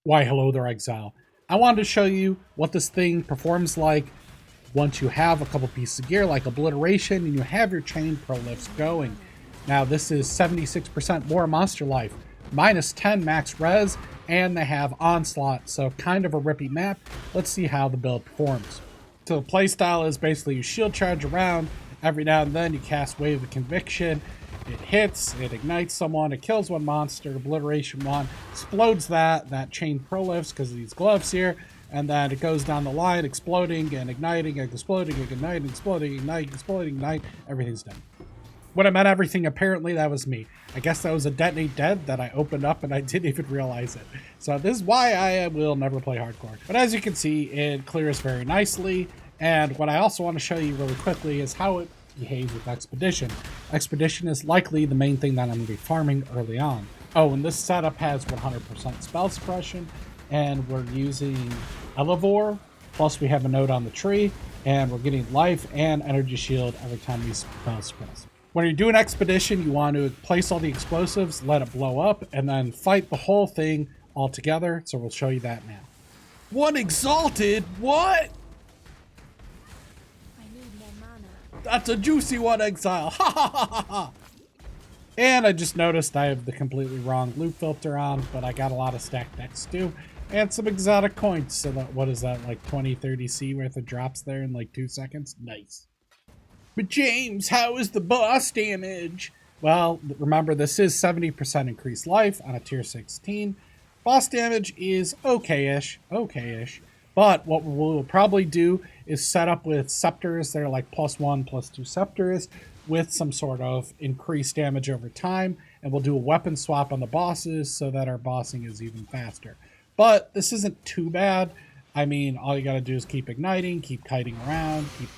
Why, hello there, Exile. I wanted to show you what this thing performs like once you have a couple pieces of gear like Obliteration and you have your chain prolifs going. Now this is 76% more monster life, minus 10 max res, and they have Onslaught, so kind of a rippy map. Let's see how the build performs. So the playstyle is basically you shield charge around, every now and then you cast Wave of Conviction, it hits, it ignites someone, it kills one monster, Obliteration one, explodes that chain prolifs because of these gloves here, and then it goes down the line, exploding and igniting and exploding and igniting, exploding, igniting, exploding, ignite, everything's done. When I meant everything, apparently that was me. I guess that was a detonate dead that I opened up and I didn't even realize it. So this is why I will never play hardcore. But as you can see, it clears very nicely. And what I also want to show you really quickly is how it behaves with Expedition. Expedition is likely the main thing that I'm going to be farming early on. Oh, and this setup has 100% spell suppression, and we're using Elevore, plus we have a node on the tree, and we're getting life and energy shield every time we spell suppress. When you're doing Expedition, you want to place all the explosives, let it blow up, and then fight the whole thing all together, so we'll show you that now. One Exalted? What? That's a juicy one, Exile. Ha ha ha ha ha. And I just noticed I have the completely wrong loot filter on, but I got a lot of stacked decks too. And some exotic coins. So that, what is that, like 20, 30 C worth of drops there in like 2 seconds? Nice. But James, how is the boss damage? Well, remember this is 70% increased life on a tier 16. Boss damage is okay-ish. But what we'll probably do is set up with scepters that are like +1, +2 scepters with some sort of increased damage over time. And we'll do a weapon swap on the bosses so that our bossing is even faster. But this isn't too bad. I mean, all you gotta do is keep igniting, keep kiting around, keep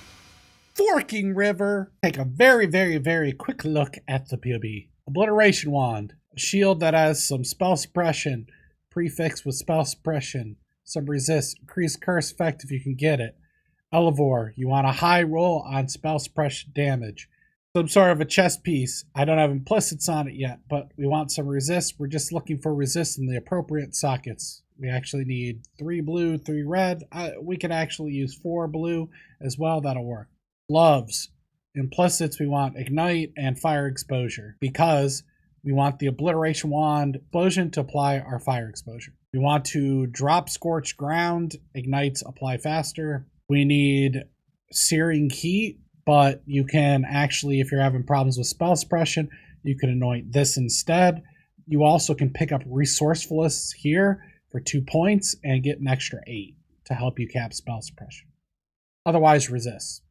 forking river. Take a very, very, very quick look at the POE. Obliteration wand, a shield that has some spell suppression, prefix with spell suppression, some resist, increased curse effect if you can get it. Elevore, you want a high roll on spell suppression damage. Some sort of a chest piece. I don't have implicits on it yet, but we want some resist. We're just looking for resist in the appropriate sockets. We actually need 3 blue, 3 red. We can actually use 4 blue as well. That'll work. Gloves. Implicits, we want ignite and fire exposure because we want the Obliteration wand explosion to apply our fire exposure. We want to drop scorched ground, ignites apply faster. We need searing heat, but you can actually, if you're having problems with spell suppression, you can anoint this instead. You also can pick up resourcefulness here for 2 points and get an extra 8 to help you cap spell suppression. Otherwise, resist.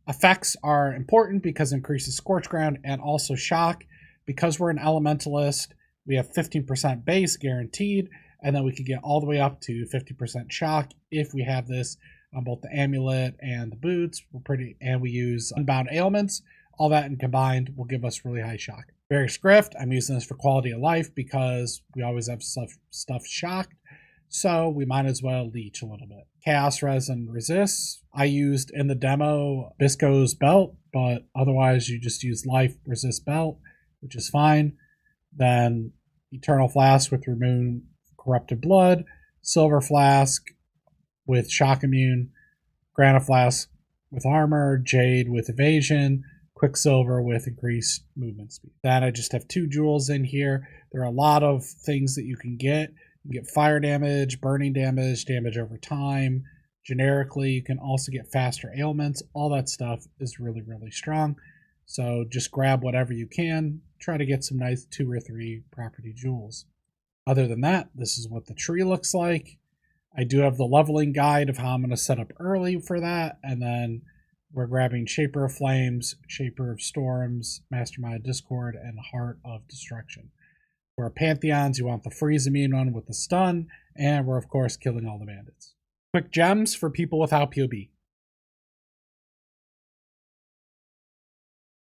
Effects are important because it increases scorched ground and also shock. Because we're an elementalist, we have 15% base guaranteed, and then we can get all the way up to 50% shock if we have this on both the amulet and the boots. And we use unbound ailments. All that and combined will give us really high shock. Very Script, I'm using this for quality of life because we always have stuff shocked, so we might as well leech a little bit. Chaos Res and Resist. I used in the demo Bisco's belt, but otherwise you just use life resist belt, which is fine. Then Eternal Flask with Remove Corrupted Blood, Silver Flask with Shock Immune, Granite Flask with Armor, Jade with Evasion, Quicksilver with increased movement speed. Then I just have 2 jewels in here. There are a lot of things that you can get. You can get fire damage, burning damage, damage over time. Generically, you can also get faster ailments. All that stuff is really, really strong. So just grab whatever you can. Try to get some nice 2 or 3 property jewels. Other than that, this is what the tree looks like. I do have the leveling guide of how I'm going to set up early for that. And then we're grabbing Shaper of Flames, Shaper of Storms, Mastermind of Discord, and Heart of Destruction. For our Pantheons, you want the freeze immune one with the stun. And we're, of course, killing all the bandits. Quick gems for people without POB.